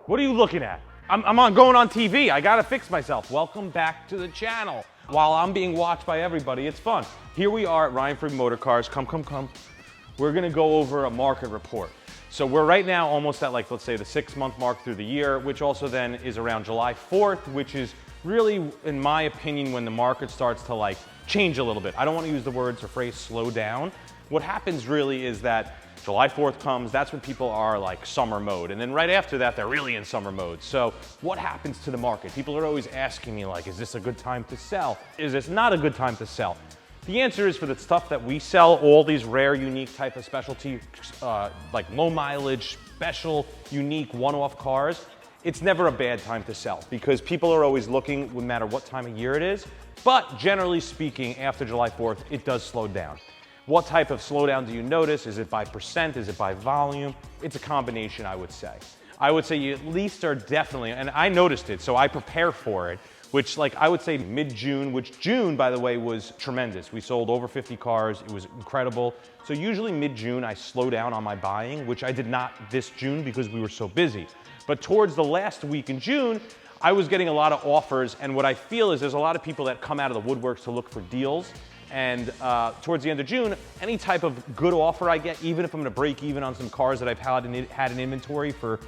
What are you looking at? I'm going on TV. I gotta fix myself. Welcome back to the channel. While I'm being watched by everybody, it's fun. Here we are at Ryan Friedman Motor Cars. Come. We're gonna go over a market report. So we're right now almost at, like, let's say the 6-month mark through the year, which also then is around July 4th, which is really, in my opinion, when the market starts to like change a little bit. I don't want to use the words or phrase slow down. What happens really is that July 4th comes, that's when people are like summer mode. And then right after that, they're really in summer mode. So what happens to the market? People are always asking me, like, is this a good time to sell? Is this not a good time to sell? The answer is, for the stuff that we sell, all these rare, unique type of specialty, like low mileage, special, unique, one-off cars, it's never a bad time to sell because people are always looking no matter what time of year it is. But generally speaking, after July 4th, it does slow down. What type of slowdown do you notice? Is it by percent? Is it by volume? It's a combination, I would say. I would say you at least are definitely, and I noticed it, so I prepare for it, which, like, I would say mid-June, which June, by the way, was tremendous. We sold over 50 cars. It was incredible. So usually mid-June, I slow down on my buying, which I did not this June because we were so busy. But towards the last week in June, I was getting a lot of offers, and what I feel is there's a lot of people that come out of the woodworks to look for deals. And towards the end of June, any type of good offer I get, even if I'm gonna break even on some cars that I've had in inventory for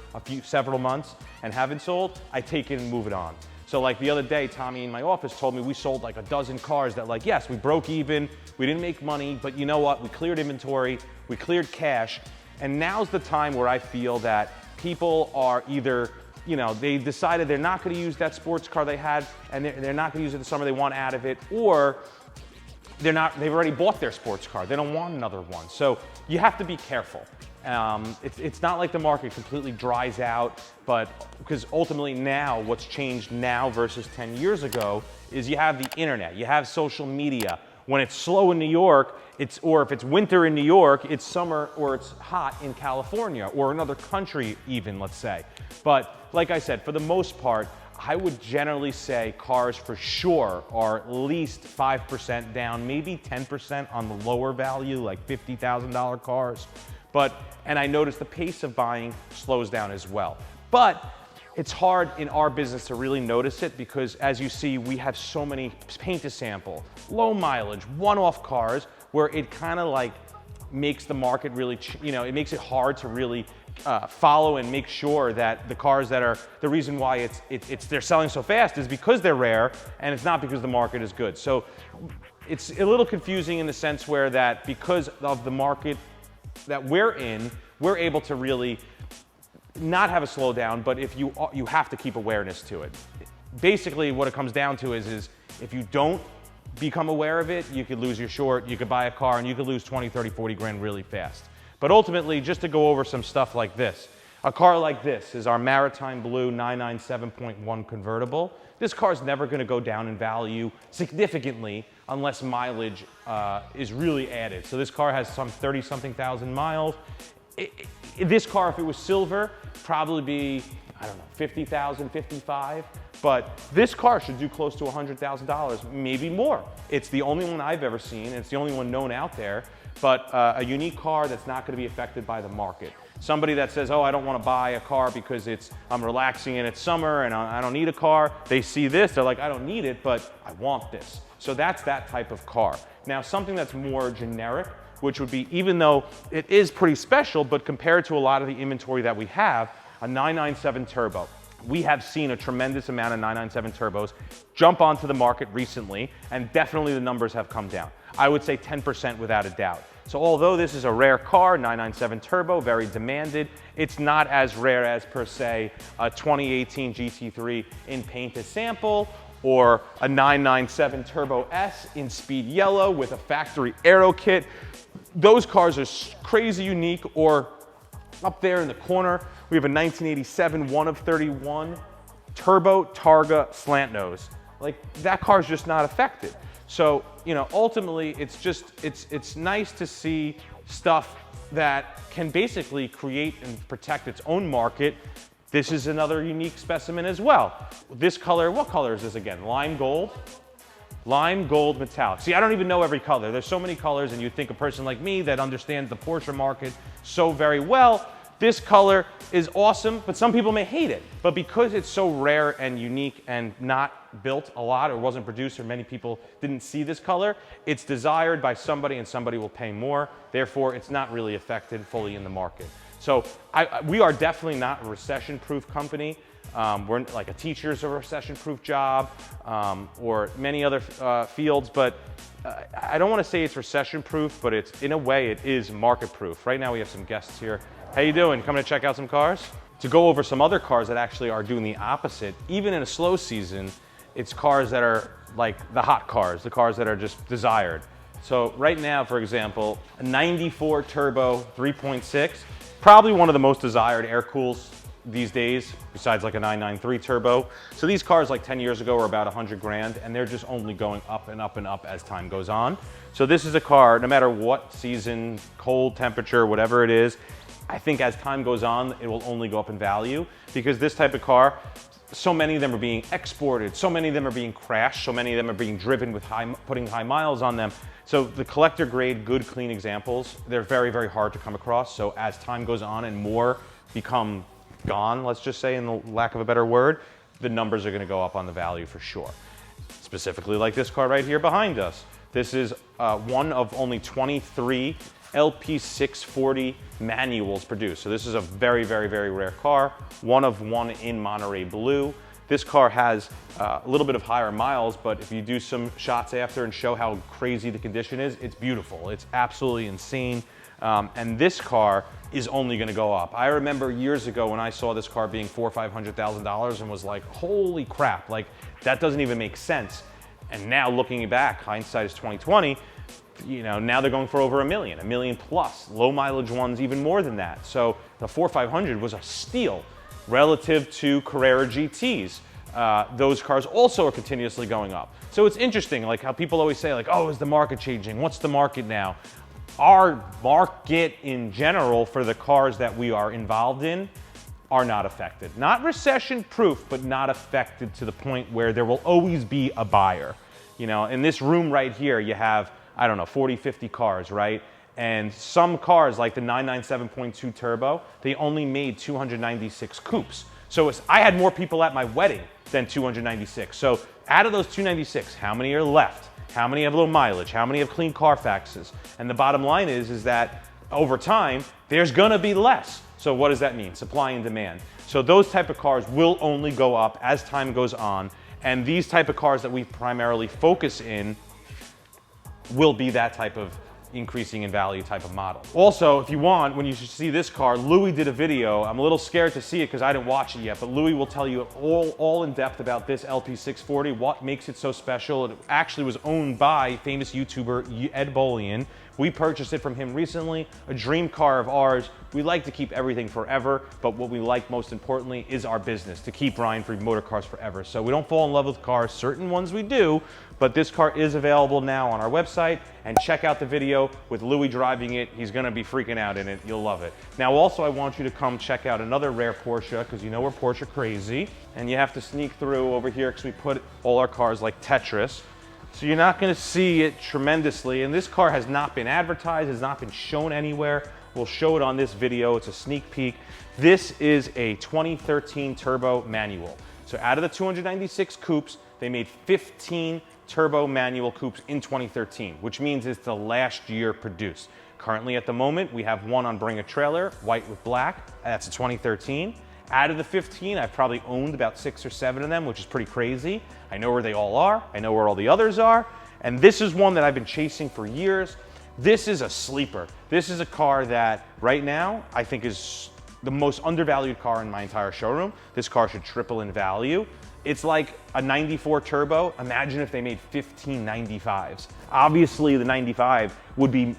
several months and haven't sold, I take it and move it on. So like the other day, Tommy in my office told me we sold like a dozen cars that, like, yes, we broke even, we didn't make money, but you know what? We cleared inventory, we cleared cash, and now's the time where I feel that people are either, you know, they decided they're not gonna use that sports car they had and they're not gonna use it this summer, they want out of it, or they've already bought their sports car. They don't want another one. So you have to be careful. It's not like the market completely dries out, but because ultimately now what's changed now versus 10 years ago is you have the internet, you have social media. When it's slow in New York, or if it's winter in New York, it's summer or it's hot in California or another country even, let's say. But like I said, for the most part, I would generally say cars for sure are at least 5% down, maybe 10% on the lower value, like $50,000 cars. And I noticed the pace of buying slows down as well. But it's hard in our business to really notice it because, as you see, we have so many paint to sample, low mileage, one-off cars where it kind of like makes the market really, it makes it hard to really follow and make sure that the cars that are, the reason why they're selling so fast is because they're rare and it's not because the market is good. So it's a little confusing in the sense where that because of the market that we're in, we're able to really not have a slowdown, but if you have to keep awareness to it. Basically what it comes down to is if you don't become aware of it, you could lose your short, you could buy a car and you could lose 20, 30, 40 grand really fast. But ultimately, just to go over some stuff like this, a car like this is our Maritime Blue 997.1 convertible. This car is never going to go down in value significantly unless mileage is really added. So this car has some 30-something thousand miles. This car, if it was silver, probably be, I don't know, 50,000, 55. But this car should do close to $100,000, maybe more. It's the only one I've ever seen, and it's the only one known out there. But a unique car that's not going to be affected by the market. Somebody that says, oh, I don't want to buy a car because I'm relaxing and it's summer and I don't need a car. They see this, they're like, I don't need it, but I want this. So that's that type of car. Now, something that's more generic, which would be, even though it is pretty special, but compared to a lot of the inventory that we have, a 997 Turbo. We have seen a tremendous amount of 997 turbos jump onto the market recently, and definitely the numbers have come down. I would say 10% without a doubt. So although this is a rare car, 997 Turbo, very demanded, it's not as rare as, per se, a 2018 GT3 in paint to sample, or a 997 Turbo S in speed yellow with a factory aero kit. Those cars are crazy unique. Or up there in the corner, we have a 1987 1 of 31 Turbo Targa slant nose. Like, that car's just not affected. So, ultimately, it's nice to see stuff that can basically create and protect its own market. This is another unique specimen as well. This color, what color is this again? Lime gold? Lime gold metallic. See, I don't even know every color. There's so many colors, and you'd think a person like me that understands the Porsche market so very well This color is awesome, but some people may hate it. But because it's so rare and unique and not built a lot or wasn't produced or many people didn't see this color, it's desired by somebody and somebody will pay more. Therefore, it's not really affected fully in the market. So we are definitely not a recession-proof company. We're like a teacher's a recession-proof job or many other fields, but I don't want to say it's recession-proof, but it's, in a way, it is market-proof. Right now we have some guests here. How you doing? Coming to check out some cars? To go over some other cars that actually are doing the opposite, even in a slow season, it's cars that are like the hot cars, the cars that are just desired. So right now, for example, a 94 turbo 3.6, probably one of the most desired air cools these days, besides like a 993 turbo. So these cars like 10 years ago were about 100 grand, and they're just only going up and up and up as time goes on. So this is a car, no matter what season, cold temperature, whatever it is, I think as time goes on, it will only go up in value, because this type of car, so many of them are being exported, so many of them are being crashed, so many of them are being driven with putting high miles on them. So the collector grade, good, clean examples, they're very, very hard to come across. So as time goes on and more become gone, let's just say, in the lack of a better word, the numbers are gonna go up on the value for sure. Specifically like this car right here behind us. This is one of only 23 LP640 manuals produced. So this is a very, very, very rare car, one of one in Monterey Blue. This car has a little bit of higher miles, but if you do some shots after and show how crazy the condition is, it's beautiful. It's absolutely insane. And this car is only gonna go up. I remember years ago when I saw this car being $400,000 or $500,000 and was like, holy crap, like that doesn't even make sense. And now looking back, hindsight is 2020, you know, now they're going for over $1 million plus. Low mileage ones even more than that. So the 4500 was a steal relative to Carrera GTs. Those cars also are continuously going up. So it's interesting, like how people always say, like, oh, is the market changing? What's the market now? Our market in general for the cars that we are involved in are not affected. Not recession proof, but not affected to the point where there will always be a buyer. You know, in this room right here, you have, I don't know, 40, 50 cars, right? And some cars like the 997.2 turbo, they only made 296 coupes. So I had more people at my wedding than 296. So out of those 296, how many are left? How many have low mileage? How many have clean Carfaxes? And the bottom line is that over time, there's gonna be less. So what does that mean? Supply and demand. So those type of cars will only go up as time goes on. And these type of cars that we primarily focus in will be that type of increasing in value type of model. Also, if you want, when you see this car, Louis did a video. I'm a little scared to see it because I didn't watch it yet, but Louis will tell you all in depth about this LP640, what makes it so special. It actually was owned by famous YouTuber Ed Bolian. We purchased it from him recently, a dream car of ours. We like to keep everything forever, but what we like most importantly is our business, to keep Ryan Fried Motor Cars forever. So we don't fall in love with cars, certain ones we do, but this car is available now on our website, and check out the video with Louis driving it. He's gonna be freaking out in it, you'll love it. Now also I want you to come check out another rare Porsche, because you know we're Porsche crazy, and you have to sneak through over here because we put all our cars like Tetris. So you're not gonna see it tremendously, and this car has not been advertised, has not been shown anywhere. We'll show it on this video, it's a sneak peek. This is a 2013 turbo manual. So out of the 296 coupes, they made 15 turbo manual coupes in 2013, which means it's the last year produced. Currently at the moment, we have one on Bring a Trailer, white with black, that's a 2013. Out of the 15, I've probably owned about 6 or 7 of them, which is pretty crazy. I know where they all are. I know where all the others are. And this is one that I've been chasing for years. This is a sleeper. This is a car that right now I think is the most undervalued car in my entire showroom. This car should triple in value. It's like a 94 turbo. Imagine if they made 15 95s. Obviously the 95 would be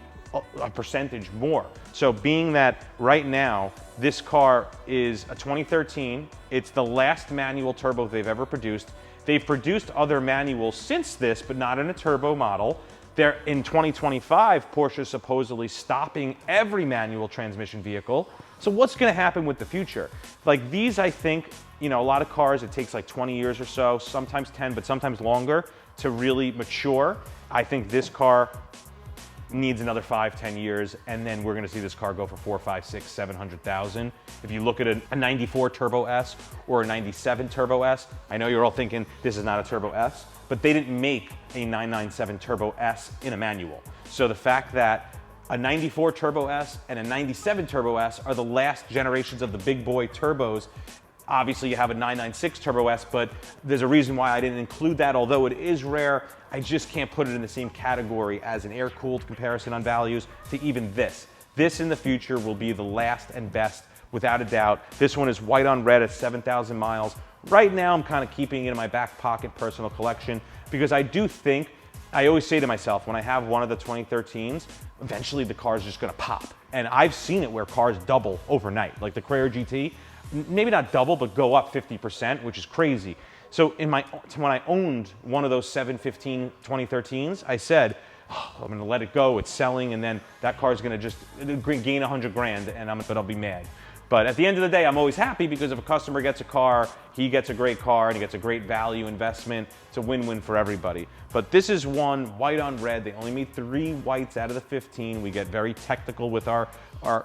a percentage more. So being that right now, this car is a 2013, it's the last manual turbo they've ever produced. They've produced other manuals since this, but not in a turbo model. They're in 2025, Porsche is supposedly stopping every manual transmission vehicle. So what's gonna happen with the future? Like these, I think, you know, a lot of cars, it takes like 20 years or so, sometimes 10, but sometimes longer to really mature. I think this car needs another 5-10 years, and then we're gonna see this car go for 4, 5, 6, 700,000. If you look at a 94 Turbo S or a 97 Turbo S, I know you're all thinking this is not a Turbo S, but they didn't make a 997 Turbo S in a manual. So the fact that a 94 Turbo S and a 97 Turbo S are the last generations of the big boy turbos. Obviously, you have a 996 Turbo S, but there's a reason why I didn't include that. Although it is rare, I just can't put it in the same category as an air-cooled comparison on values to even this. This in the future will be the last and best, without a doubt. This one is white on red at 7,000 miles. Right now, I'm kind of keeping it in my back pocket personal collection because I do think, I always say to myself, when I have one of the 2013s, eventually the car is just gonna pop. And I've seen it where cars double overnight, like the Carrera GT. Maybe not double, but go up 50%, which is crazy. So when I owned one of those 715 2013s, I said, oh, I'm gonna let it go, it's selling, and then that car's gonna just gain 100 grand, and I'll be mad. But at the end of the day, I'm always happy because if a customer gets a car, he gets a great car and he gets a great value investment. It's a win-win for everybody. But this is one white on red. They only made 3 whites out of the 15. We get very technical with our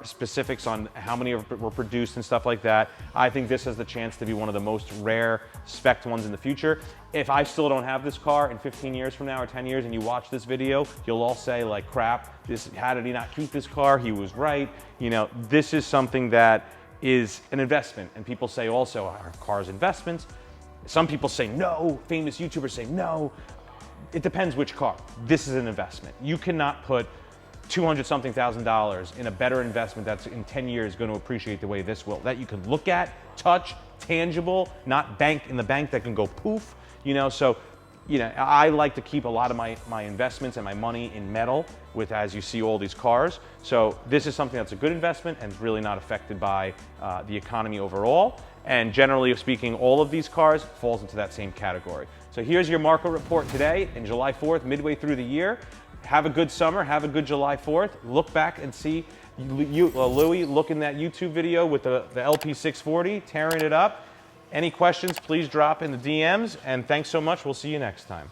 specifics on how many were produced and stuff like that. I think this has the chance to be one of the most rare spec'd ones in the future. If I still don't have this car in 15 years from now or 10 years and you watch this video, you'll all say like, crap, how did he not keep this car? He was right. You know, this is something that is an investment. And people say also, are cars investments? Some people say no, famous YouTubers say no. It depends which car. This is an investment. You cannot put $200-something thousand in a better investment that's in 10 years going to appreciate the way this will. That you can look at, touch, tangible, not bank in the bank that can go poof. You know, so, you know, I like to keep a lot of my investments and my money in metal with, as you see, all these cars. So this is something that's a good investment and really not affected by the economy overall. And generally speaking, all of these cars falls into that same category. So here's your market report today in July 4th, midway through the year. Have a good summer, have a good July 4th. Look back and see Louis look in that YouTube video with the LP640, tearing it up. Any questions, please drop in the DMs, and thanks so much. We'll see you next time.